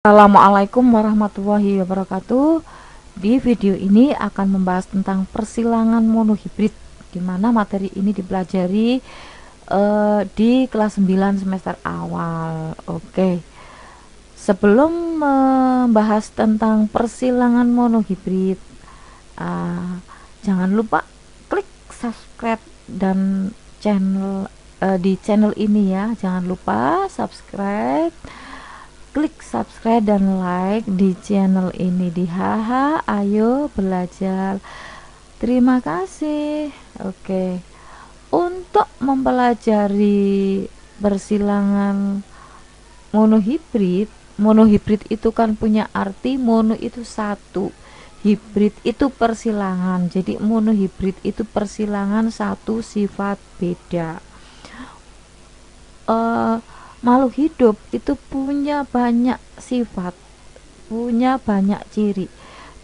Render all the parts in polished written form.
Assalamualaikum warahmatullahi wabarakatuh. Di video ini akan membahas tentang persilangan monohibrid, di mana materi ini dipelajari di kelas 9 semester awal. Oke. Sebelum membahas tentang persilangan monohibrid, jangan lupa klik subscribe dan di channel ini ya. Jangan lupa subscribe, klik subscribe dan like di channel ini di Haha Ayo Belajar. Terima kasih. Oke. Untuk mempelajari persilangan monohibrid itu kan punya arti mono itu satu, hibrid itu persilangan. Jadi monohibrid itu persilangan satu sifat beda. Makhluk hidup itu punya banyak sifat, punya banyak ciri,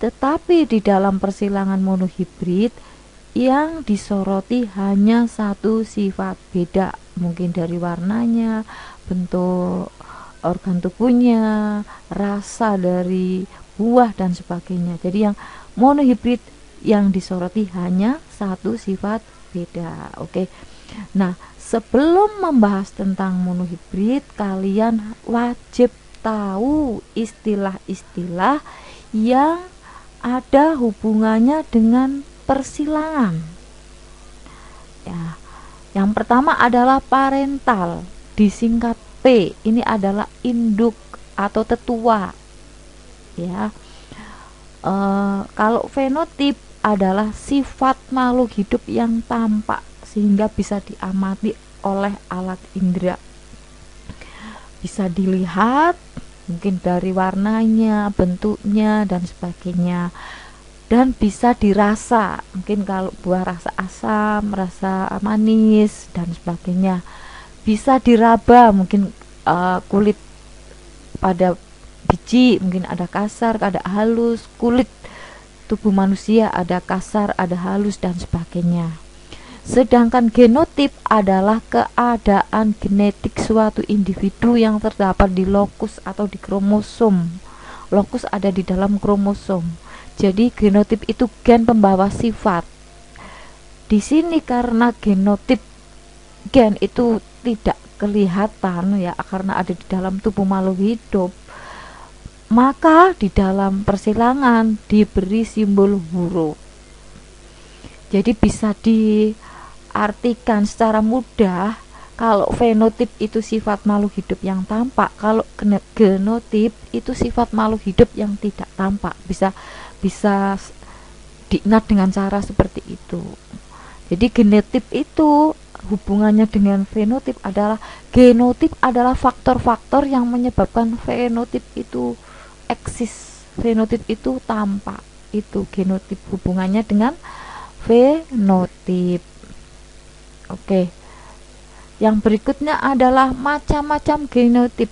tetapi di dalam persilangan monohibrid yang disoroti hanya satu sifat beda, mungkin dari warnanya, bentuk organ tubuhnya, rasa dari buah dan sebagainya. Jadi yang monohibrid yang disoroti hanya satu sifat beda. Oke. Nah, sebelum membahas tentang monohibrid, kalian wajib tahu istilah-istilah yang ada hubungannya dengan persilangan. Ya, yang pertama adalah parental, disingkat P. Ini adalah induk atau tetua. Ya, kalau fenotip adalah sifat makhluk hidup yang tampak sehingga bisa diamati oleh alat indera, bisa dilihat mungkin dari warnanya, bentuknya dan sebagainya, dan bisa dirasa, mungkin kalau buah rasa asam, rasa manis dan sebagainya. Bisa diraba, mungkin kulit pada biji mungkin ada kasar, ada halus. Kulit tubuh manusia ada kasar, ada halus dan sebagainya. Sedangkan genotip adalah keadaan genetik suatu individu yang terdapat di lokus atau di kromosom. Lokus ada di dalam kromosom. Jadi genotip itu gen pembawa sifat. Di sini karena genotip, gen itu tidak kelihatan ya, karena ada di dalam tubuh makhluk hidup, maka di dalam persilangan diberi simbol huruf. Jadi bisa diartikan secara mudah, kalau fenotip itu sifat makhluk hidup yang tampak, kalau genotip itu sifat makhluk hidup yang tidak tampak. Bisa diingat dengan cara seperti itu. Jadi genotip itu hubungannya dengan fenotip adalah, genotip adalah faktor-faktor yang menyebabkan fenotip itu eksis, fenotip itu tampak. Itu genotip hubungannya dengan fenotip. Oke. Yang berikutnya adalah macam-macam genotip.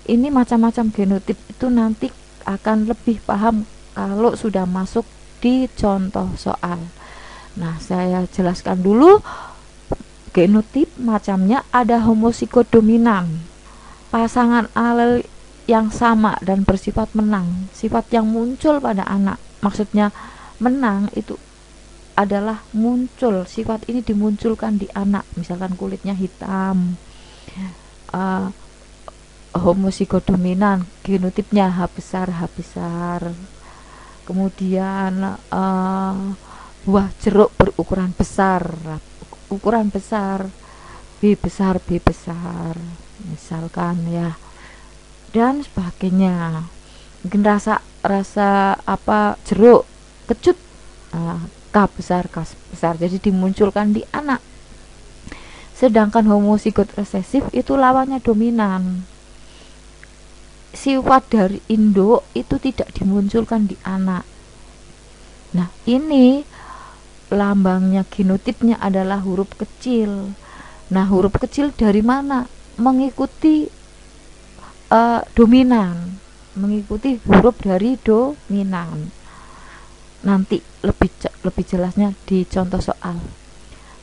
Ini macam-macam genotip itu nanti akan lebih paham kalau sudah masuk di contoh soal. Nah, saya jelaskan dulu. Genotip macamnya ada homozigot dominan, pasangan alel yang sama dan bersifat menang, sifat yang muncul pada anak. Maksudnya menang itu adalah muncul, sifat ini dimunculkan di anak, misalkan kulitnya hitam. Homozigot dominan, genotipnya H besar. Kemudian buah jeruk berukuran besar, B besar misalkan ya, dan sebagainya. Mungkin rasa apa jeruk kecut, K besar, jadi dimunculkan di anak. Sedangkan homozigot resesif itu lawannya dominan, sifat dari induk itu tidak dimunculkan di anak. Nah, ini lambangnya genotipnya adalah huruf kecil. Nah, huruf kecil dari mana? Mengikuti dominan, mengikuti huruf dari dominan. Nanti lebih jelasnya di contoh soal.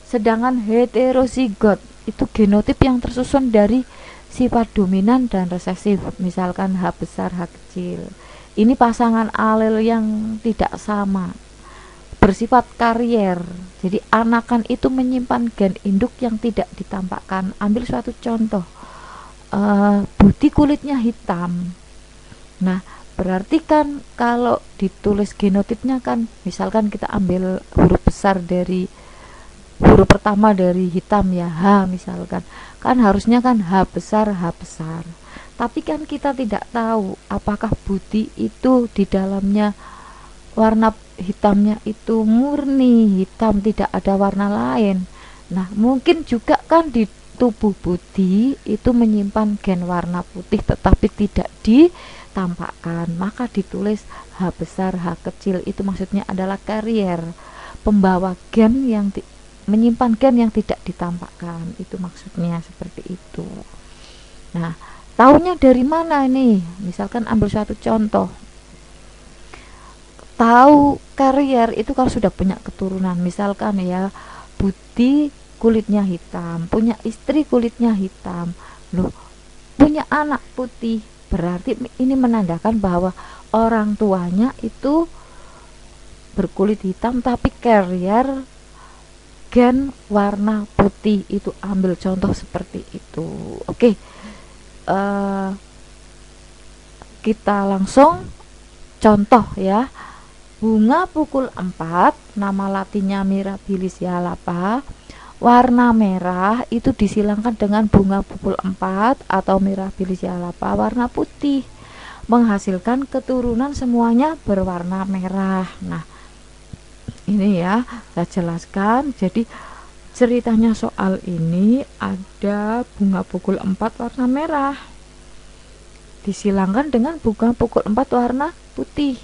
Sedangkan heterozigot itu genotip yang tersusun dari sifat dominan dan resesif, misalkan H besar H kecil. Ini pasangan alel yang tidak sama, bersifat karier. Jadi anakan itu menyimpan gen induk yang tidak ditampakkan. Ambil suatu contoh, Budi kulitnya hitam. Nah, berarti kan kalau ditulis genotipnya kan, misalkan kita ambil huruf besar dari huruf pertama dari hitam ya, H misalkan, kan harusnya kan H besar H besar. Tapi kan kita tidak tahu apakah Budi itu di dalamnya warna hitamnya itu murni hitam, tidak ada warna lain. Nah, mungkin juga kan di tubuh Budi itu menyimpan gen warna putih tetapi tidak ditampakkan, maka ditulis H besar H kecil. Itu maksudnya adalah carrier, pembawa gen yang menyimpan gen yang tidak ditampakkan. Itu maksudnya seperti itu. Nah, taunya dari mana ini? Misalkan ambil suatu contoh, tahu carrier itu kalau sudah punya keturunan, misalkan ya, Budi kulitnya hitam, punya istri kulitnya hitam, loh, punya anak putih, berarti ini menandakan bahwa orang tuanya itu berkulit hitam tapi carrier gen warna putih. Itu ambil contoh seperti itu. Oke, kita langsung contoh ya. Bunga pukul 4, nama latinnya Mirabilis yalapa, warna merah itu disilangkan dengan bunga pukul 4 atau Mirabilis yalapa warna putih, menghasilkan keturunan semuanya berwarna merah. Nah, ini ya saya jelaskan. Jadi ceritanya soal ini ada bunga pukul 4 warna merah disilangkan dengan bunga pukul 4 warna putih.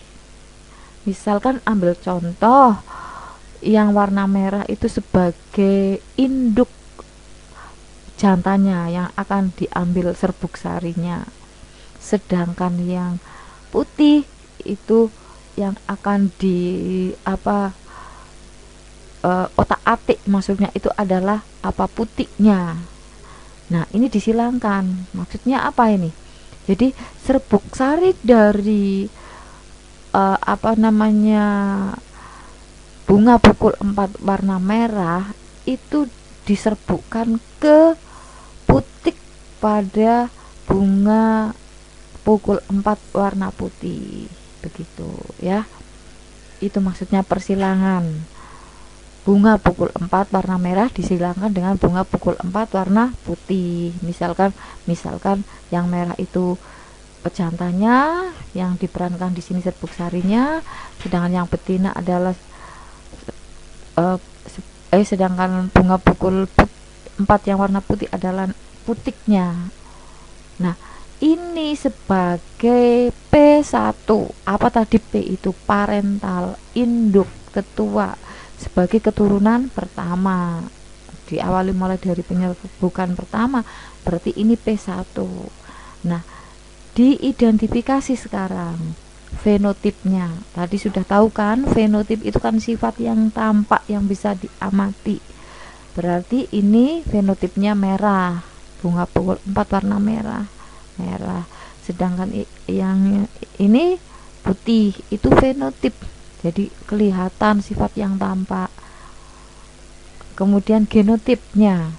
Misalkan ambil contoh yang warna merah itu sebagai induk jantannya yang akan diambil serbuk sarinya, sedangkan yang putih itu yang akan di otak-atik, maksudnya itu adalah putiknya. Nah, ini disilangkan. Maksudnya apa ini? Jadi serbuk sari dari bunga pukul 4 warna merah itu diserbukkan ke putik pada bunga pukul 4 warna putih, begitu ya. Itu maksudnya persilangan. Bunga pukul 4 warna merah disilangkan dengan bunga pukul 4 warna putih. Misalkan yang merah itu pejantannya yang diperankan di sini serbuk sarinya, sedangkan yang betina adalah sedangkan bunga pukul 4 yang warna putih adalah putiknya. Nah, ini sebagai P1. Apa tadi? P itu parental, induk, tetua, sebagai keturunan pertama. Diawali mulai dari penyerbukan pertama, berarti ini P1. Nah, diidentifikasi sekarang fenotipnya. Tadi sudah tahu kan, fenotip itu kan sifat yang tampak yang bisa diamati. Berarti ini fenotipnya merah, bunga pukul 4 warna merah. Sedangkan yang ini putih, itu fenotip. Jadi kelihatan sifat yang tampak. Kemudian genotipnya.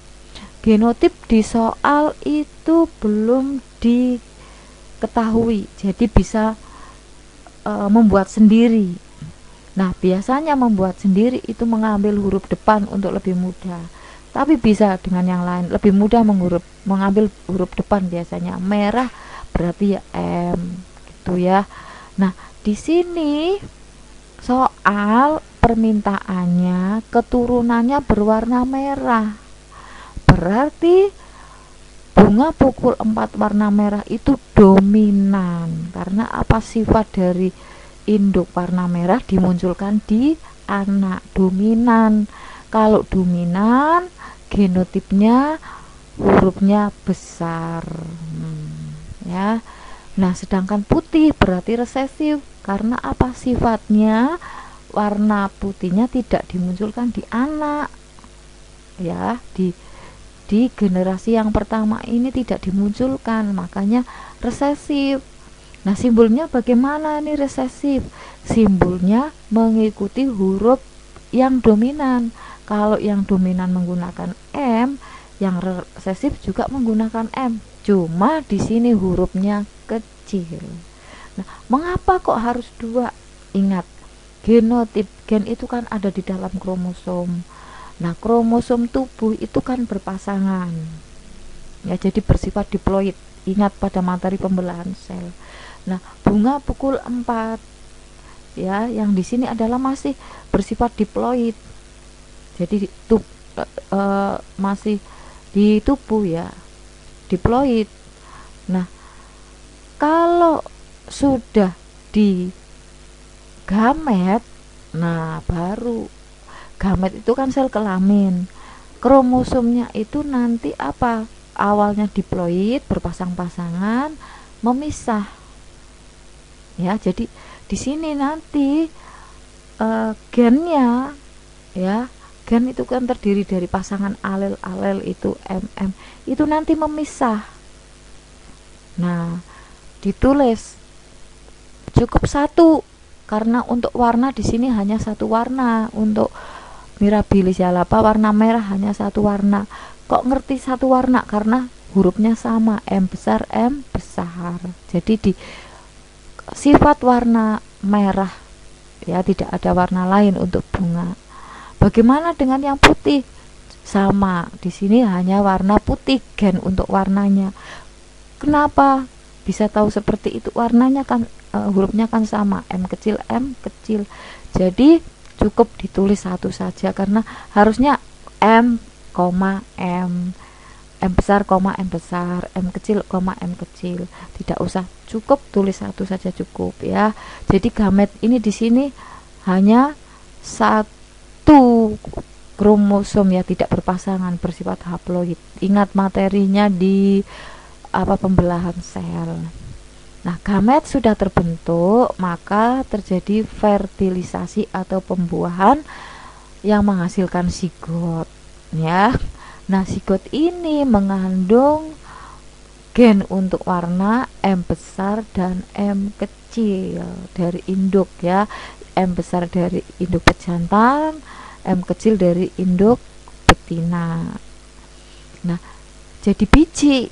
Genotip di soal itu belum diketahui, jadi bisa membuat sendiri. Nah, biasanya membuat sendiri itu mengambil huruf depan untuk lebih mudah, tapi bisa dengan yang lain lebih mudah mengambil huruf depan. Biasanya merah berarti ya M gitu ya. Nah, di sini soal permintaannya keturunannya berwarna merah, berarti bunga pukul 4 warna merah itu dominan. Karena apa? Sifat dari induk warna merah dimunculkan di anak, dominan. Kalau dominan, genotipnya hurufnya besar, ya. Nah, sedangkan putih berarti resesif. Karena apa? Sifatnya warna putihnya tidak dimunculkan di anak, ya, di di generasi yang pertama ini tidak dimunculkan, makanya resesif. Nah, simbolnya bagaimana nih resesif? Simbolnya mengikuti huruf yang dominan. Kalau yang dominan menggunakan M, yang resesif juga menggunakan M. Cuma di sini hurufnya kecil. Nah, mengapa kok harus dua? Ingat, genotip, gen itu kan ada di dalam kromosom. Nah, kromosom tubuh itu kan berpasangan. Ya, jadi bersifat diploid. Ingat pada materi pembelahan sel. Nah, bunga pukul 4 ya, yang di sini adalah masih bersifat diploid. Jadi masih di tubuh ya, diploid. Nah, kalau sudah di gamet, nah baru gamet itu kan sel kelamin. Kromosomnya itu nanti apa? Awalnya diploid, berpasang-pasangan, memisah. Ya, jadi di sini nanti gennya ya, gen itu kan terdiri dari pasangan alel-alel itu MM, itu nanti memisah. Nah, ditulis cukup satu, karena untuk warna di sini hanya satu warna. Untuk Mirabilis jalapa warna merah hanya satu warna. Kok ngerti satu warna? Karena hurufnya sama, M besar M besar. Jadi di sifat warna merah ya, tidak ada warna lain untuk bunga. Bagaimana dengan yang putih? Sama, di sini hanya warna putih, gen untuk warnanya. Kenapa bisa tahu seperti itu? Warnanya kan hurufnya kan sama, M kecil M kecil. Jadi cukup ditulis satu saja, karena harusnya M, M, M besar, M besar, M kecil, M kecil. Tidak usah, cukup tulis satu saja cukup ya. Jadi gamet ini di sini hanya satu kromosom ya, tidak berpasangan, bersifat haploid. Ingat materinya di pembelahan sel. Nah, gamet sudah terbentuk, maka terjadi fertilisasi atau pembuahan yang menghasilkan zigot ya. Nah, zigot ini mengandung gen untuk warna M besar dan M kecil dari induk ya. M besar dari induk pejantan, M kecil dari induk betina. Nah, jadi biji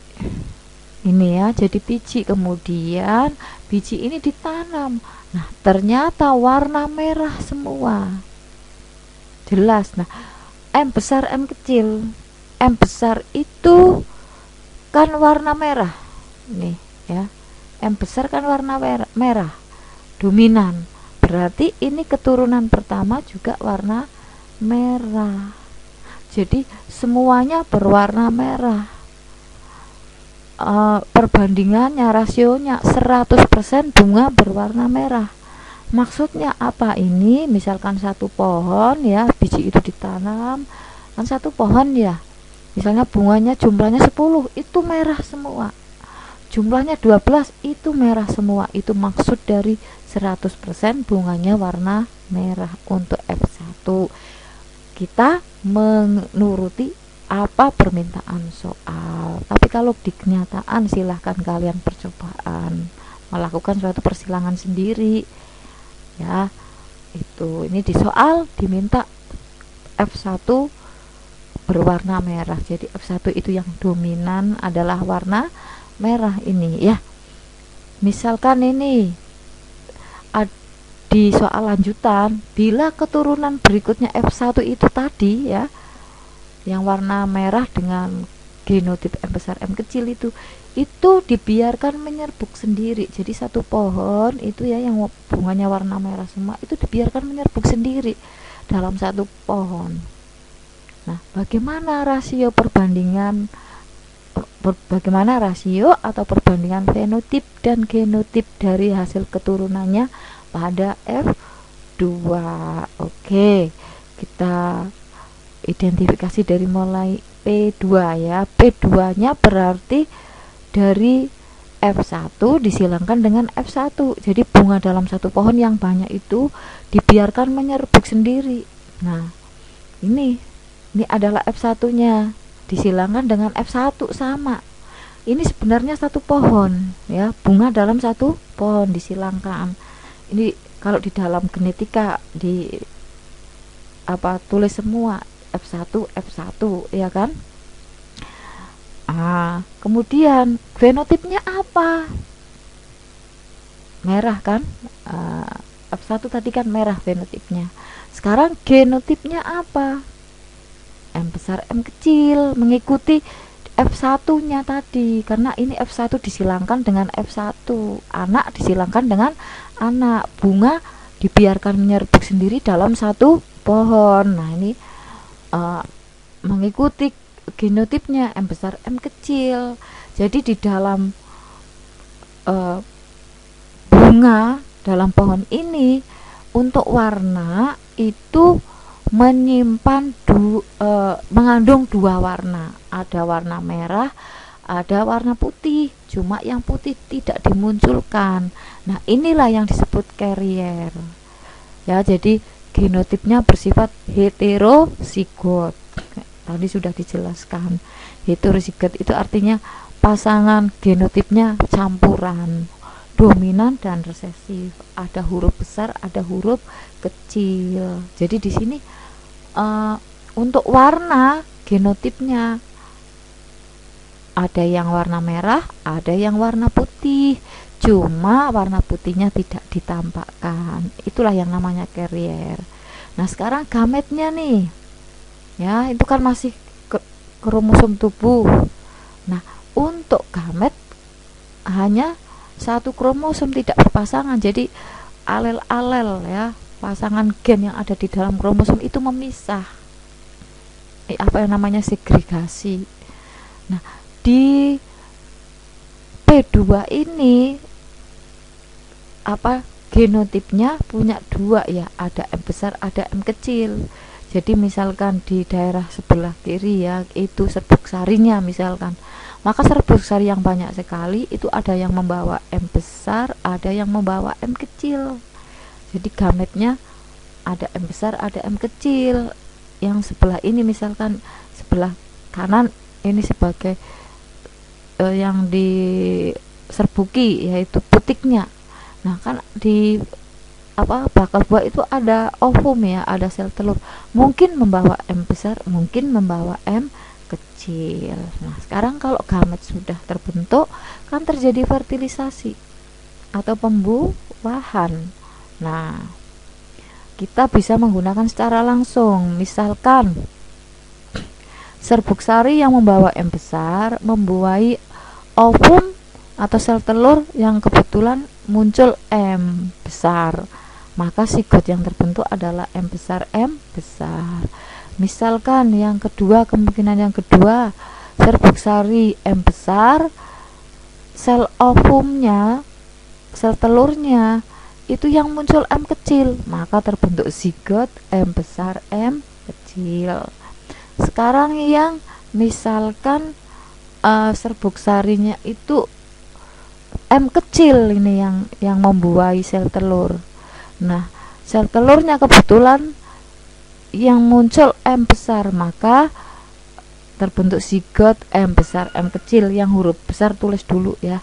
ini ya, jadi biji. Kemudian biji ini ditanam. Nah, ternyata warna merah semua, jelas. Nah, M besar M kecil, M besar itu kan warna merah nih ya, M besar kan warna merah dominan, berarti ini keturunan pertama juga warna merah. Jadi semuanya berwarna merah. Perbandingannya, rasionya 100% bunga berwarna merah. Maksudnya apa ini? Misalkan satu pohon ya, biji itu ditanam kan satu pohon ya, misalnya bunganya jumlahnya 10, itu merah semua. Jumlahnya 12, itu merah semua. Itu maksud dari 100% bunganya warna merah untuk F1. Kita menuruti apa permintaan soal. Tapi kalau di kenyataan silahkan kalian percobaan melakukan suatu persilangan sendiri ya. Itu ini di soal diminta F1 berwarna merah. Jadi F1 itu yang dominan adalah warna merah ini ya. Misalkan ini di soal lanjutan, bila keturunan berikutnya F1 itu tadi ya, yang warna merah dengan genotip M besar M kecil itu dibiarkan menyerbuk sendiri. Jadi satu pohon itu ya, yang bunganya warna merah semua, itu dibiarkan menyerbuk sendiri dalam satu pohon. Nah, bagaimana rasio atau perbandingan fenotip dan genotip dari hasil keturunannya pada F2. Oke, kita identifikasi dari mulai P2 ya. P2 nya berarti dari F1 disilangkan dengan F1. Jadi bunga dalam satu pohon yang banyak itu dibiarkan menyerbuk sendiri. Nah, ini adalah F1 nya. disilangkan dengan F1 sama. Ini sebenarnya satu pohon ya, bunga dalam satu pohon disilangkan. Ini kalau di dalam genetika di tulis semua F1 F1 ya kan. Kemudian genotipnya apa? Merah kan. F1 tadi kan merah genotipnya. Sekarang genotipnya apa? M besar M kecil, mengikuti F1-nya tadi, karena ini F1 disilangkan dengan F1, anak disilangkan dengan anak, bunga dibiarkan menyerbuk sendiri dalam satu pohon. Nah ini mengikuti genotipnya M besar M kecil. Jadi di dalam bunga dalam pohon ini untuk warna itu menyimpan mengandung dua warna, ada warna merah, ada warna putih, cuma yang putih tidak dimunculkan. Nah inilah yang disebut carrier ya. Jadi genotipnya bersifat heterozigot, tadi sudah dijelaskan. Heterozigot itu artinya pasangan genotipnya campuran, dominan dan resesif, ada huruf besar ada huruf kecil. Jadi di sini untuk warna genotipnya ada yang warna merah, ada yang warna putih, cuma warna putihnya tidak ditampakkan. Itulah yang namanya carrier. Nah sekarang gametnya nih ya, itu kan masih kromosom tubuh. Nah untuk gamet hanya satu kromosom, tidak berpasangan. Jadi alel-alel ya, pasangan gen yang ada di dalam kromosom itu memisah, apa yang namanya segregasi. Nah di P2 ini genotipnya punya dua ya, ada M besar ada M kecil. Jadi misalkan di daerah sebelah kiri ya, itu serbuk sarinya misalkan, maka serbuk sari yang banyak sekali itu ada yang membawa M besar, ada yang membawa M kecil. Jadi gametnya ada M besar ada M kecil. Yang sebelah ini misalkan sebelah kanan ini sebagai yang diserbuki yaitu putiknya. Nah kan di bakal buah itu ada ovum ya, ada sel telur, mungkin membawa M besar mungkin membawa M kecil. Nah sekarang kalau gamet sudah terbentuk kan terjadi fertilisasi atau pembuahan. Nah kita bisa menggunakan secara langsung, misalkan serbuk sari yang membawa M besar membuahi ovum atau sel telur yang kebetulan muncul M besar, maka sigot yang terbentuk adalah M besar M besar. Misalkan yang kedua, kemungkinan yang kedua, serbuk sari M besar, sel ovumnya, sel telurnya itu yang muncul M kecil, maka terbentuk zigot M besar M kecil. Sekarang yang misalkan serbuk sarinya itu M kecil, ini yang membuahi sel telur. Nah sel telurnya kebetulan yang muncul M besar, maka terbentuk zigot M besar M kecil, yang huruf besar tulis dulu ya.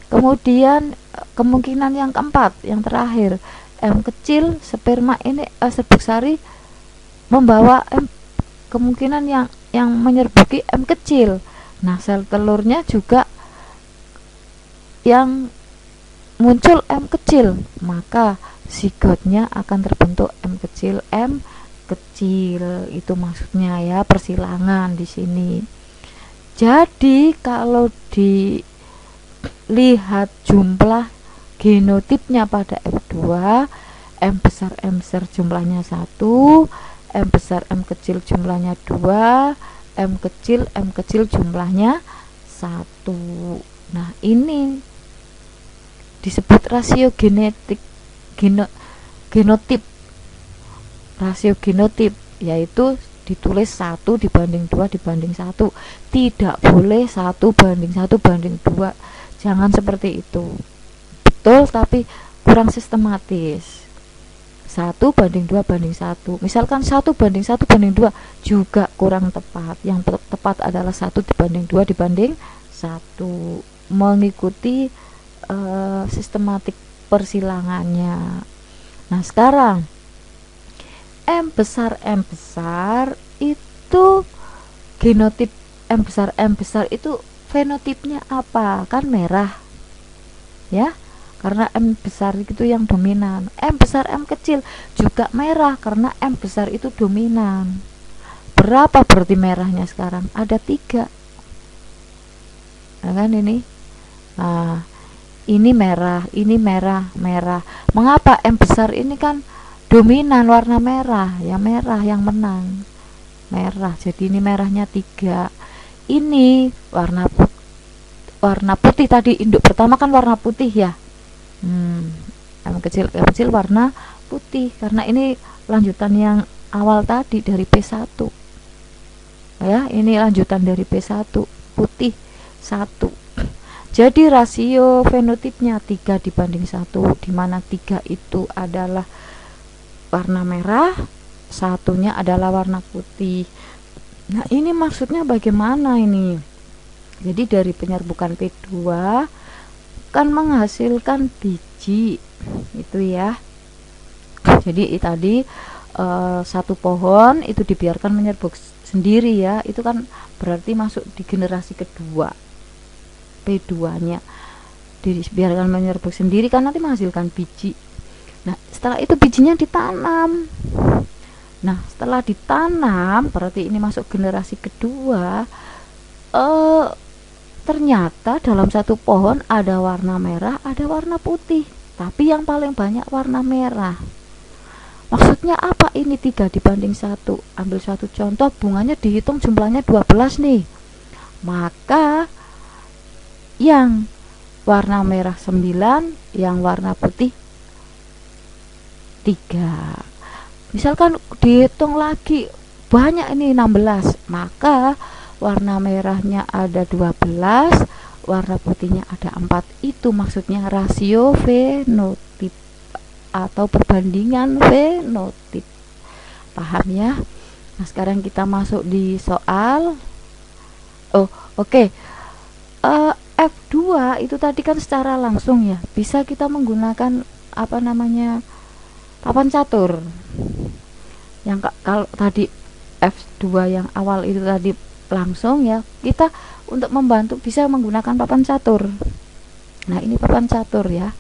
Kemudian kemungkinan yang keempat, yang terakhir, M kecil, sperma ini serbuk sari membawa M, kemungkinan yang menyerbuki M kecil. Nah sel telurnya juga yang muncul M kecil, maka zigotnya akan terbentuk M kecil M kecil. Itu maksudnya ya, persilangan di sini. Jadi kalau dilihat jumlah genotipnya pada F2, M besar jumlahnya 1, M besar M kecil jumlahnya 2, M kecil jumlahnya 1. Nah ini disebut rasio genotip, rasio genotip, yaitu ditulis 1 dibanding 2 dibanding 1, tidak boleh 1 banding 1 banding 2, jangan seperti itu. Betul tapi kurang sistematis. 1:2:1. Misalkan 1:1:2 juga kurang tepat. Yang tepat adalah 1:2:1 mengikuti sistematik persilangannya. Nah, sekarang M besar itu genotip M besar itu fenotipnya apa? Kan merah. Ya. Karena M besar itu yang dominan. M besar M kecil juga merah karena M besar itu dominan. Berapa berarti merahnya sekarang? Ada 3. Nah, kan ini. Nah, ini merah, ini merah. Mengapa M besar ini kan dominan warna merah? Ya merah yang menang. Merah. Jadi ini merahnya 3. Ini warna putih tadi, induk pertama kan warna putih ya. M kecil warna putih karena ini lanjutan yang awal tadi dari P1 ya, ini lanjutan dari P1 putih 1. Jadi rasio fenotipnya 3:1, dimana 3 itu adalah warna merah, 1-nya adalah warna putih. Nah, ini maksudnya bagaimana ini? Jadi dari penyerbukan P2 kan menghasilkan biji itu ya. Jadi tadi satu pohon itu dibiarkan menyerbuk sendiri ya, itu kan berarti masuk di generasi kedua. P2 nya dibiarkan menyerbuk sendiri kan nanti menghasilkan biji. Nah, setelah itu bijinya ditanam. Nah, setelah ditanam berarti ini masuk generasi kedua. Ternyata dalam satu pohon ada warna merah, ada warna putih, tapi yang paling banyak warna merah. Maksudnya apa ini 3:1? Ambil suatu contoh, bunganya dihitung jumlahnya 12 nih. Maka yang warna merah 9, yang warna putih 3. Misalkan dihitung lagi banyak ini 16, maka warna merahnya ada 12, warna putihnya ada 4. Itu maksudnya rasio fenotip atau perbandingan fenotip. Paham ya? Nah, sekarang kita masuk di soal. Oke. F2 itu tadi kan secara langsung ya. Bisa kita menggunakan papan catur. Yang kalau tadi F2 yang awal itu tadi langsung ya, kita untuk membantu bisa menggunakan papan catur. Nah, ini papan catur ya.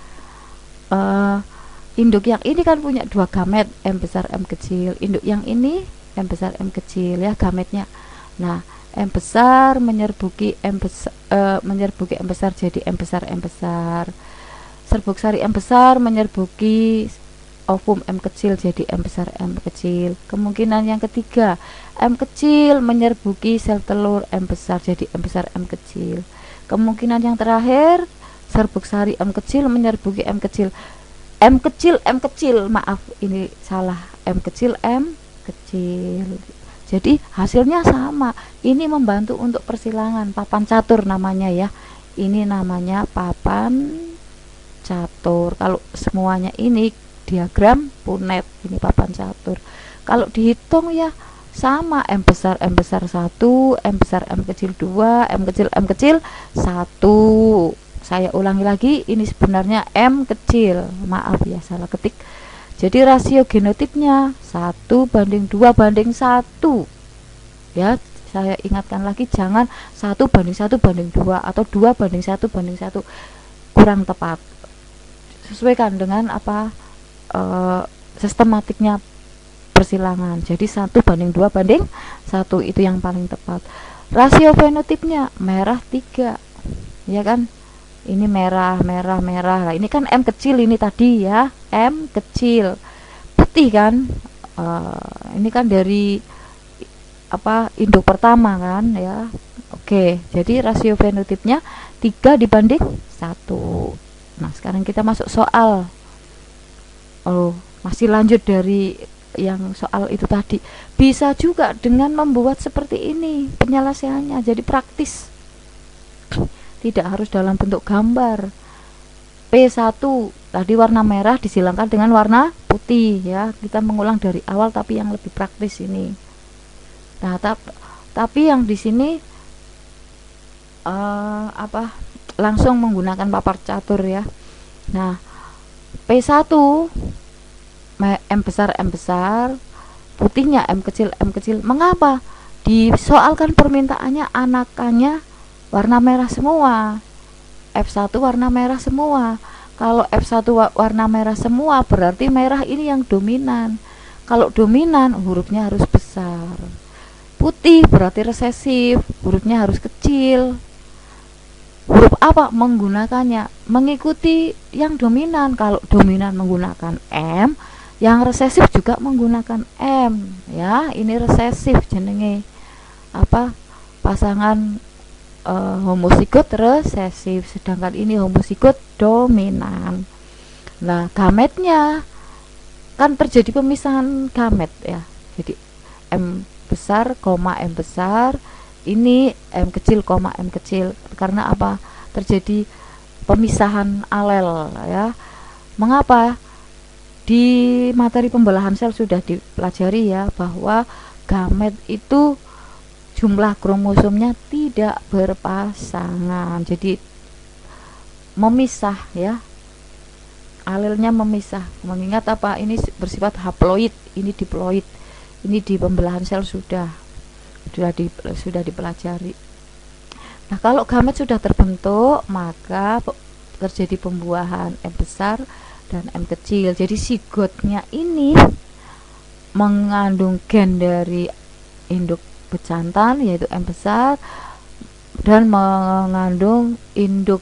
Induk yang ini kan punya 2 gamet, M besar M kecil. Induk yang ini M besar M kecil ya gametnya. Nah, M besar menyerbuki M besar jadi M besar M besar. Serbuk sari M besar menyerbuki ovum M kecil jadi M besar M kecil. Kemungkinan yang ketiga, M kecil menyerbuki sel telur M besar jadi M besar M kecil. Kemungkinan yang terakhir, serbuk sari M kecil menyerbuki M kecil. Maaf, ini salah. M kecil. Jadi hasilnya sama. Ini membantu untuk persilangan, papan catur namanya ya. Ini namanya papan catur. Kalau semuanya ini diagram Punnett, ini papan catur. Kalau dihitung ya sama, M besar 1, M besar M kecil 2, M kecil 1. Saya ulangi lagi, ini sebenarnya M kecil. Maaf ya, salah ketik. Jadi rasio genotipnya 1:2:1. Ya, saya ingatkan lagi, jangan 1:1:2 atau 2:1:1. Kurang tepat. Sesuaikan dengan sistematiknya persilangan. Jadi 1:2:1 itu yang paling tepat. Rasio fenotipnya merah 3. Ya kan? Ini merah. Nah, ini kan M kecil ini tadi ya. M kecil. Putih kan? Ini kan dari induk pertama kan ya. Oke, jadi rasio fenotipnya 3:1. Nah, sekarang kita masuk soal. Masih lanjut dari yang soal itu tadi. Bisa juga dengan membuat seperti ini penyelesaiannya, jadi praktis. Tidak harus dalam bentuk gambar. P P1 tadi warna merah disilangkan dengan warna putih ya. Kita mengulang dari awal tapi yang lebih praktis ini. Nah, tapi yang di sini langsung menggunakan papan catur ya. Nah, P1 M besar, putihnya M kecil. Mengapa? Disoalkan permintaannya anakannya warna merah semua. F1 warna merah semua. Kalau F1 warna merah semua berarti merah ini yang dominan. Kalau dominan hurufnya harus besar. Putih berarti resesif, hurufnya harus kecil. Huruf apa menggunakannya? Mengikuti yang dominan. Kalau dominan menggunakan M, yang resesif juga menggunakan M ya. Ini resesif jenenge pasangan homozigot resesif, sedangkan ini homozigot dominan. Nah, gametnya kan terjadi pemisahan gamet ya. Jadi M besar, M besar, ini M kecil, M kecil. Karena apa? Terjadi pemisahan alel ya. Mengapa? Di materi pembelahan sel sudah dipelajari ya bahwa gamet itu jumlah kromosomnya tidak berpasangan, jadi memisah ya, alelnya memisah. Mengingat apa? Ini bersifat haploid, ini diploid. Ini di pembelahan sel sudah dipelajari. Nah, kalau gamet sudah terbentuk, maka terjadi pembuahan M besar dan M kecil. Jadi zigotnya ini mengandung gen dari induk bejantan yaitu M besar dan mengandung induk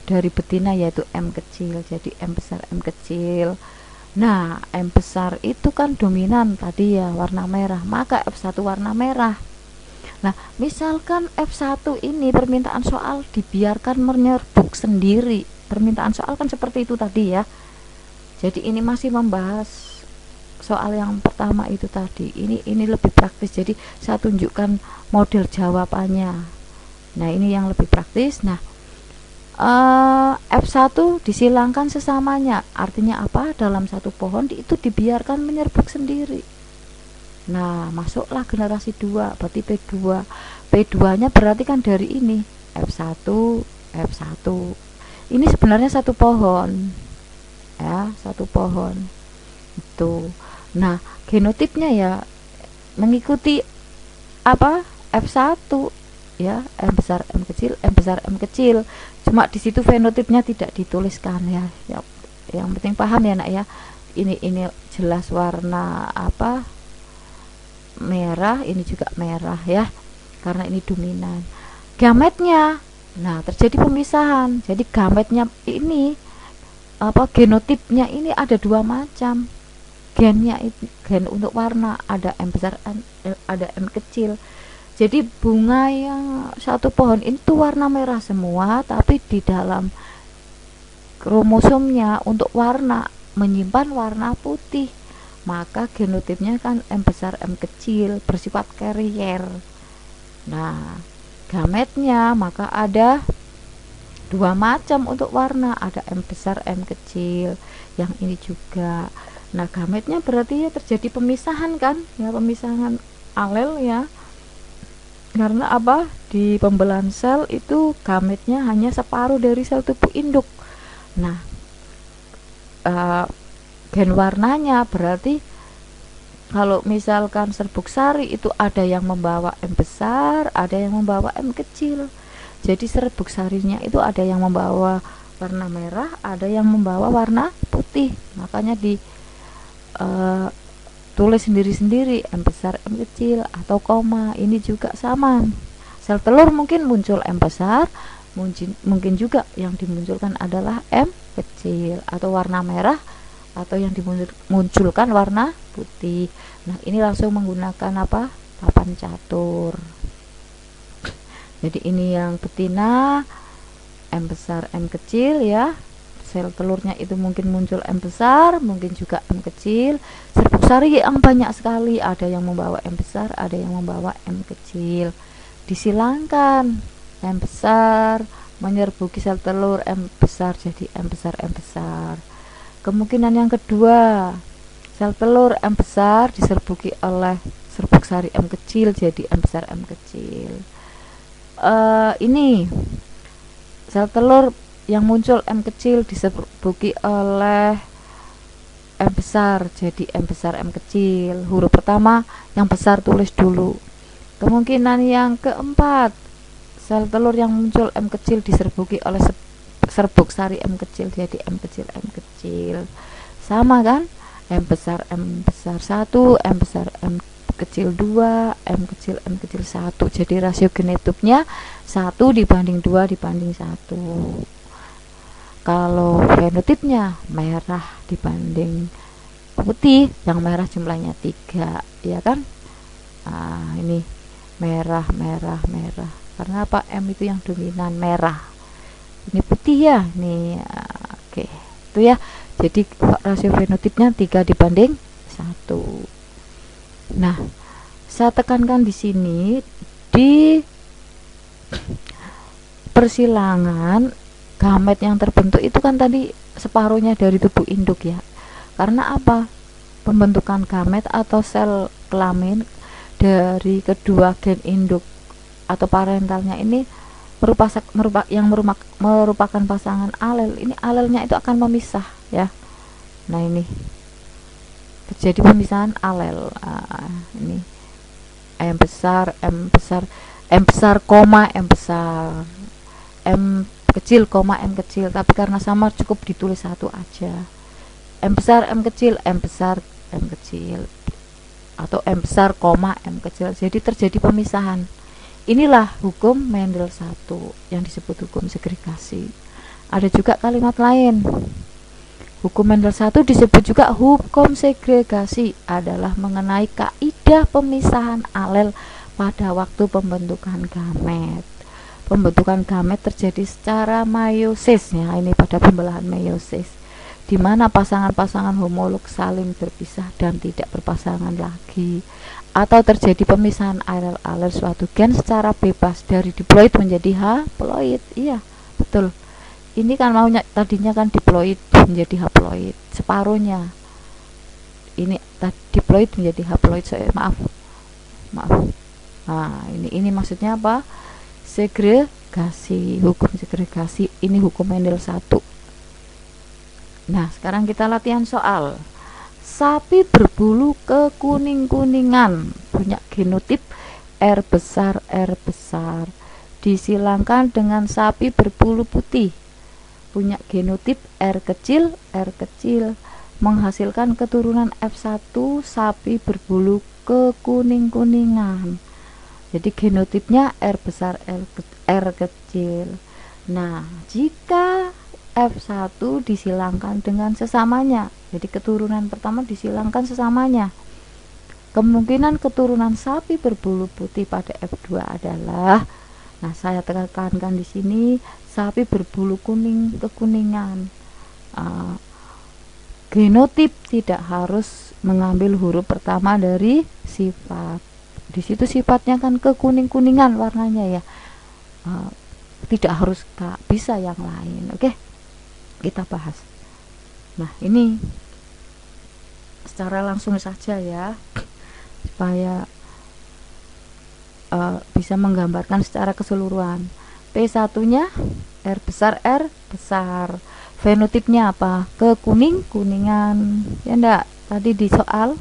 dari betina yaitu M kecil. Jadi M besar M kecil. Nah, M besar itu kan dominan tadi ya, warna merah, maka F1 warna merah. Nah, misalkan F1 ini permintaan soal dibiarkan menyerbuk sendiri. Permintaan soal kan seperti itu tadi ya. Jadi ini masih membahas soal yang pertama itu tadi. Ini lebih praktis. Jadi saya tunjukkan model jawabannya. Nah, ini yang lebih praktis. Nah, F1 disilangkan sesamanya. Artinya apa? Dalam satu pohon itu dibiarkan menyerbuk sendiri. Nah, masuklah generasi 2, berarti P2. P2-nya berarti kan dari ini F1. Ini sebenarnya satu pohon. Ya, satu pohon. Itu. Nah, genotipnya ya mengikuti apa? F1 ya, M besar M kecil, M besar M kecil. Cuma di situ fenotipnya tidak dituliskan ya. Yang penting paham ya, Nak ya. Ini jelas warna apa? Merah, ini juga merah ya. Karena ini dominan. Gametnya. Nah, terjadi pemisahan. Jadi gametnya ini genotipnya ini ada dua macam. Gennya itu gen untuk warna ada M besar ada M kecil. Jadi bunga yang satu pohon itu warna merah semua, tapi di dalam kromosomnya untuk warna menyimpan warna putih. Maka genotipnya kan M besar M kecil, bersifat carrier. Nah, gametnya maka ada dua macam untuk warna, ada M besar M kecil. Yang ini juga. Nah, gametnya berarti ya terjadi pemisahan kan? Ya, pemisahan alel ya. Karena apa? Di pembelahan sel itu gametnya hanya separuh dari sel tubuh induk. Nah, gen warnanya berarti kalau misalkan serbuk sari itu ada yang membawa M besar, ada yang membawa M kecil. Jadi serbuk sarinya itu ada yang membawa warna merah, ada yang membawa warna putih. Makanya tulis sendiri-sendiri M besar M kecil atau koma. Ini juga sama. Sel telur mungkin muncul M besar, mungkin juga yang dimunculkan adalah M kecil atau warna merah, atau yang dimunculkan warna putih. Nah, ini langsung menggunakan apa? Papan catur. Jadi ini yang betina M besar M kecil ya. Sel telurnya itu mungkin muncul M besar, mungkin juga M kecil. Serbuk sari yang banyak sekali, ada yang membawa M besar, ada yang membawa M kecil. Disilangkan M besar menyerbuki sel telur M besar jadi M besar M besar. Kemungkinan yang kedua, sel telur M besar diserbuki oleh serbuk sari M kecil jadi M besar M kecil. Ini sel telur yang muncul M kecil diserbuki oleh M besar jadi M besar M kecil. Huruf pertama yang besar tulis dulu. Kemungkinan yang keempat, sel telur yang muncul M kecil diserbuki oleh serbuk sari M kecil jadi M kecil M kecil. Sama kan? M besar 1, M besar M kecil 2, M kecil 1. Jadi rasio genotipnya 1 dibanding 2 dibanding 1. Kalau fenotipnya merah dibanding putih, yang merah jumlahnya 3, ya kan? Ini merah. Karena apa? M itu yang dominan merah. Ini putih ya, nih. Oke, itu ya. Jadi rasio fenotipnya 3 dibanding 1. Nah, saya tekankan di sini di persilangan gamet yang terbentuk itu kan tadi separuhnya dari tubuh induk ya. Karena apa? Pembentukan gamet atau sel kelamin dari kedua gen induk atau parentalnya ini merupakan pasangan alel. Ini alelnya itu akan memisah ya. Nah, ini terjadi pemisahan alel. Ini M besar, M besar, M besar, M besar, M kecil, M kecil. Tapi karena sama cukup ditulis satu aja. M besar, M kecil, M besar, M kecil, atau M besar, M kecil. Jadi terjadi pemisahan. Inilah hukum Mendel 1 yang disebut hukum segregasi. Ada juga kalimat lain. Hukum Mendel 1 disebut juga hukum segregasi, adalah mengenai kaidah pemisahan alel pada waktu pembentukan gamet. Pembentukan gamet terjadi secara meiosis ya, ini pada pembelahan meiosis, di mana pasangan-pasangan homolog saling berpisah dan tidak berpasangan lagi, atau terjadi pemisahan alel suatu gen secara bebas dari diploid menjadi haploid. Iya, betul. Ini kan maunya tadinya kan diploid menjadi haploid, separuhnya. Ini diploid menjadi haploid. Maaf. Nah, ini maksudnya apa? Segregasi, hukum segregasi. Ini hukum Mendel 1. Nah, sekarang kita latihan soal. Sapi berbulu kekuning-kuningan punya genotip R besar disilangkan dengan sapi berbulu putih punya genotip R kecil menghasilkan keturunan F1 sapi berbulu kekuning-kuningan. Jadi genotipnya R besar R kecil. Nah, jika F1 disilangkan dengan sesamanya, jadi keturunan pertama disilangkan sesamanya, kemungkinan keturunan sapi berbulu putih pada F2 adalah, nah saya tekankan di sini, sapi berbulu kuning kekuningan. Genotip tidak harus mengambil huruf pertama dari sifat. Di situ sifatnya kan kekuning-kuningan warnanya ya. Tidak harus bisa yang lain. Oke, kita bahas. Nah, ini secara langsung saja ya, supaya bisa menggambarkan secara keseluruhan. P1 nya R besar fenotipnya apa? Kekuning-kuningan ya enggak? Tadi di soal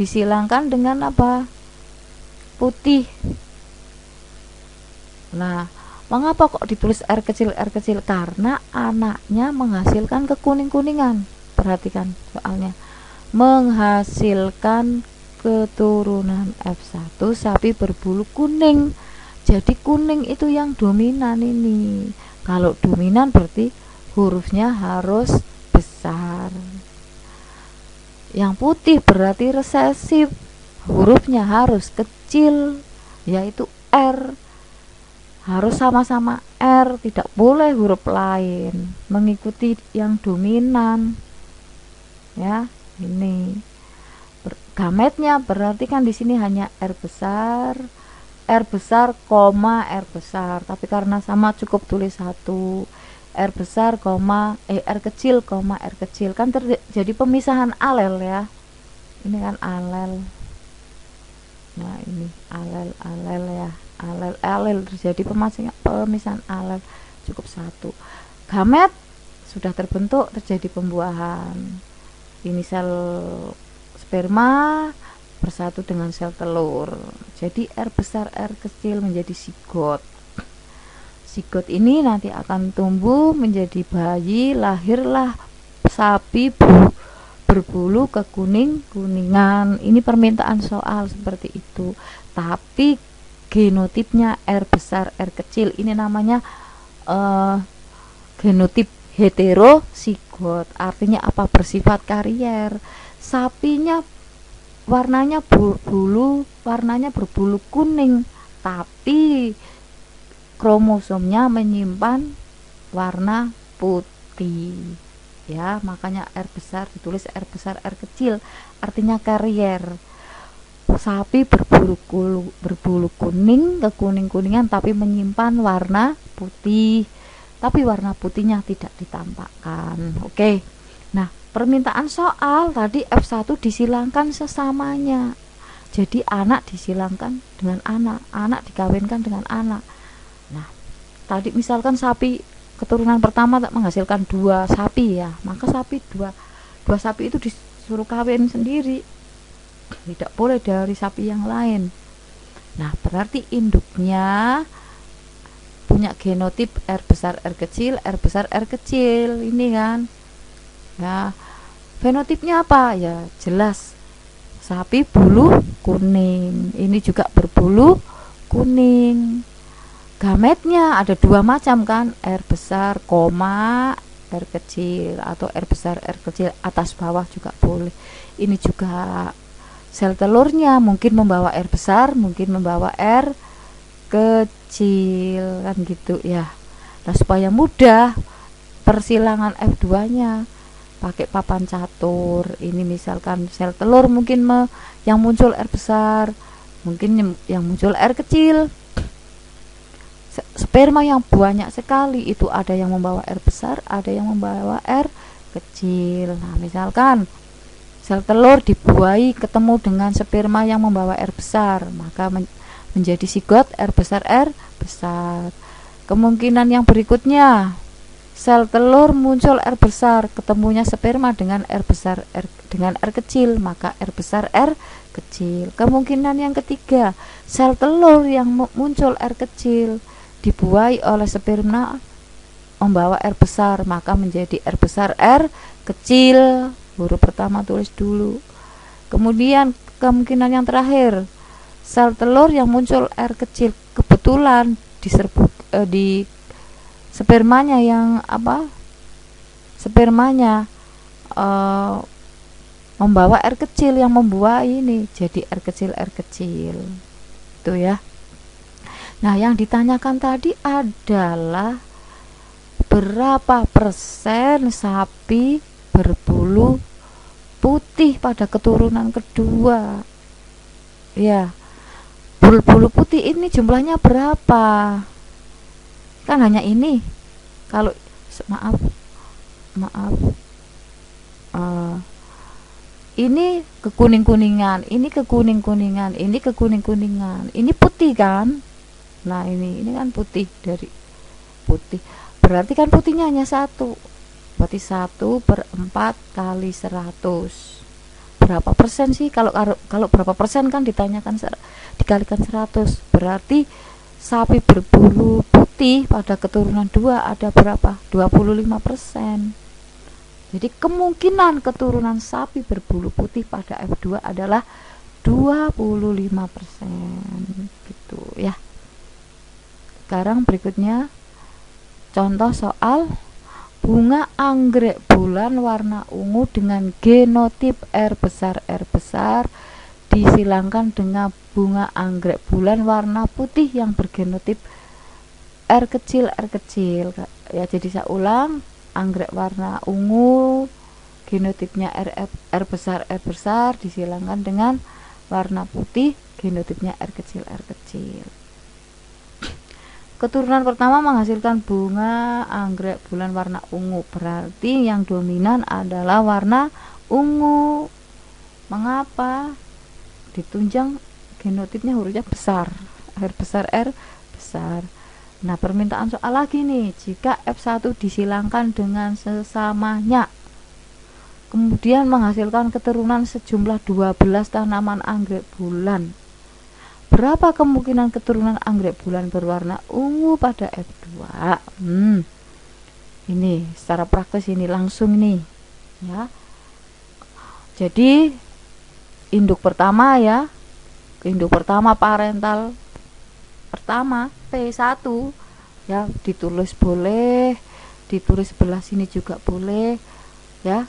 disilangkan dengan apa? Putih. Nah, mengapa kok ditulis R kecil? Karena anaknya menghasilkan kekuning-kuningan. Perhatikan soalnya, menghasilkan keturunan F1 sapi berbulu kuning. Jadi kuning itu yang dominan ini. Kalau dominan berarti hurufnya harus besar. Yang putih berarti resesif, hurufnya harus kecil, yaitu R. Harus sama-sama R, tidak boleh huruf lain mengikuti yang dominan. Ya, ini gametnya berarti kan di sini hanya R besar, R besar, koma R besar, tapi karena sama cukup tulis 1. R besar, koma R kecil, koma R kecil, kan terjadi pemisahan alel ya. Ini kan alel. Nah, ini alel ya. Alel terjadi pemisahan alel, cukup 1. Gamet sudah terbentuk, terjadi pembuahan. Ini sel sperma bersatu dengan sel telur. Jadi R besar R kecil menjadi zigot. Zigot ini nanti akan tumbuh menjadi bayi, lahirlah sapi berbulu kekuningan. Ini permintaan soal seperti itu. Tapi genotipnya R besar R kecil, ini namanya genotip heterozigot. Artinya apa? Bersifat karier. Sapinya warnanya berbulu kuning, tapi kromosomnya menyimpan warna putih. Ya, makanya R besar ditulis R besar R kecil, artinya karier. Sapi berbulu kuning, kekuningan tapi menyimpan warna putih, tapi warna putihnya tidak ditampakkan. Oke. Nah, permintaan soal tadi F1 disilangkan sesamanya. Jadi anak disilangkan dengan anak dikawinkan dengan anak. Nah, tadi misalkan sapi keturunan pertama tak menghasilkan 2 sapi ya, maka sapi dua sapi itu disuruh kawin sendiri, tidak boleh dari sapi yang lain. Nah, berarti induknya punya genotip R besar R kecil, R besar R kecil ini kan. Ya, fenotipnya apa? Ya, jelas sapi bulu kuning, ini juga berbulu kuning. Gametnya ada 2 macam kan, R besar, koma R kecil, atau R besar R kecil, atas bawah juga boleh. Ini juga sel telurnya mungkin membawa R besar, mungkin membawa R kecil, kan gitu ya. Nah, supaya mudah persilangan F2 nya pakai papan catur. Ini misalkan sel telur mungkin yang muncul R besar, mungkin yang muncul R kecil. Sperma yang banyak sekali itu ada yang membawa R besar, ada yang membawa R kecil. Nah, misalkan sel telur dibuahi ketemu dengan sperma yang membawa R besar, maka menjadi zigot R besar R besar. Kemungkinan yang berikutnya, sel telur muncul R besar, ketemunya sperma dengan R besar dengan R kecil, maka R besar R kecil. Kemungkinan yang ketiga, sel telur yang muncul R kecil dibuahi oleh sperma membawa R besar, maka menjadi R besar R kecil. Huruf pertama tulis dulu. Kemudian kemungkinan yang terakhir, sel telur yang muncul R kecil kebetulan di spermanya yang spermanya membawa R kecil yang membuahi ini, jadi R kecil itu ya. Nah, yang ditanyakan tadi adalah berapa persen sapi berbulu putih pada keturunan kedua. Ya, bulu putih ini jumlahnya berapa? Kan hanya ini. Kalau maaf ini kekuning-kuningan, ini kekuning-kuningan, ini kekuning-kuningan, ini putih kan. Nah, ini kan putih, dari putih, berarti kan putihnya hanya 1, berarti 1/4 kali 100. Berapa persen sih? Kalau berapa persen kan ditanyakan, dikalikan 100, berarti sapi berbulu putih pada keturunan 2 ada berapa? 25%. Jadi kemungkinan keturunan sapi berbulu putih pada F2 adalah 25%, gitu ya. Sekarang berikutnya contoh soal bunga anggrek bulan warna ungu dengan genotip R besar disilangkan dengan bunga anggrek bulan warna putih yang bergenotip R kecil ya. Jadi saya ulang, anggrek warna ungu genotipnya R besar disilangkan dengan warna putih, genotipnya R kecil R kecil. Keturunan pertama menghasilkan bunga anggrek bulan warna ungu, berarti yang dominan adalah warna ungu. Mengapa? Ditunjang genotipnya hurufnya besar, R besar R besar. Nah, permintaan soal lagi nih, jika F1 disilangkan dengan sesamanya, kemudian menghasilkan keturunan sejumlah 12 tanaman anggrek bulan, berapa kemungkinan keturunan anggrek bulan berwarna ungu pada F2? Ini secara praktis, ini langsung nih ya. Jadi induk pertama ya, induk pertama parental pertama P1 ya, ditulis boleh, ditulis sebelah sini juga boleh ya,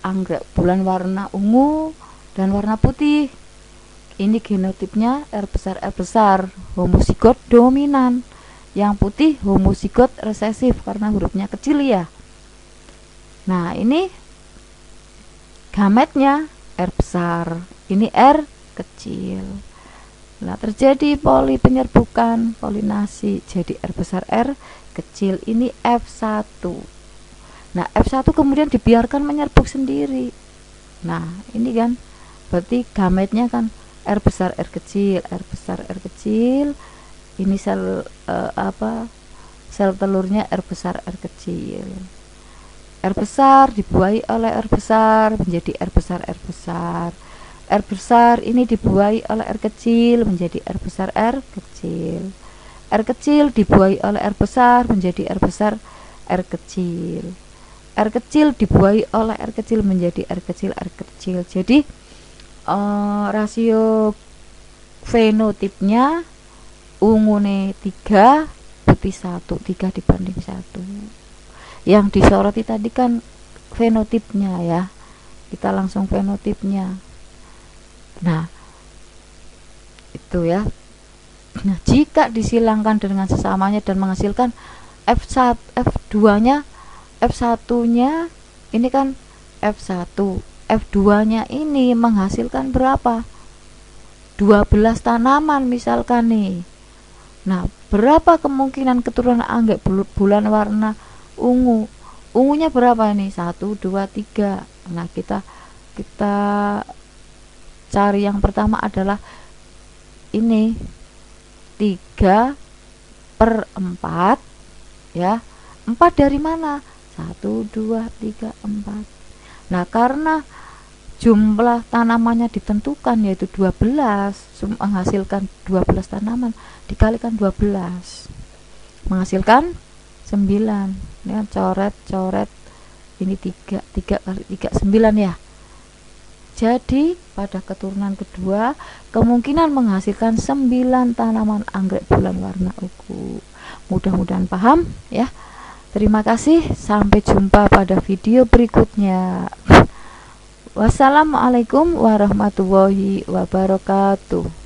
anggrek bulan warna ungu dan warna putih. Ini genotipnya R besar, homozigot dominan. Yang putih homozigot resesif karena hurufnya kecil ya. Nah, ini gametnya R besar, ini R kecil. Nah, terjadi penyerbukan, polinasi, jadi R besar R kecil, ini F1. Nah, F1 kemudian dibiarkan menyerbuk sendiri. Nah, ini kan berarti gametnya kan R besar R kecil, R besar R kecil. Ini sel sel telurnya R besar R kecil. R besar dibuahi oleh R besar menjadi R besar R besar. R besar ini dibuahi oleh R kecil menjadi R besar R kecil. R kecil dibuahi oleh R besar menjadi R besar R kecil. R kecil dibuahi oleh R kecil menjadi R kecil R kecil. Jadi rasio fenotipnya ungu nih 3, putih 1, 3 dibanding 1. Yang disoroti tadi kan fenotipnya ya. Kita langsung fenotipnya. Nah, itu ya. Nah, jika disilangkan dengan sesamanya dan menghasilkan F1, F2-nya, F1-nya ini kan F1, F2-nya ini menghasilkan berapa? 12 tanaman misalkan nih. Nah, berapa kemungkinan keturunan anggrek bulan warna ungu? Ungunya berapa nih? 1, 2, 3. Nah, kita cari yang pertama adalah ini 3/4 ya. 4 dari mana? 1, 2, 3, 4. Nah, karena jumlah tanamannya ditentukan yaitu 12, menghasilkan 12 tanaman dikalikan 12 menghasilkan 9. Ini coret ini 3 kali 3 9 ya. Jadi pada keturunan kedua kemungkinan menghasilkan 9 tanaman anggrek bulan warna ungu. Mudah-mudahan paham ya. Terima kasih, sampai jumpa pada video berikutnya. Wassalamualaikum warahmatullahi wabarakatuh.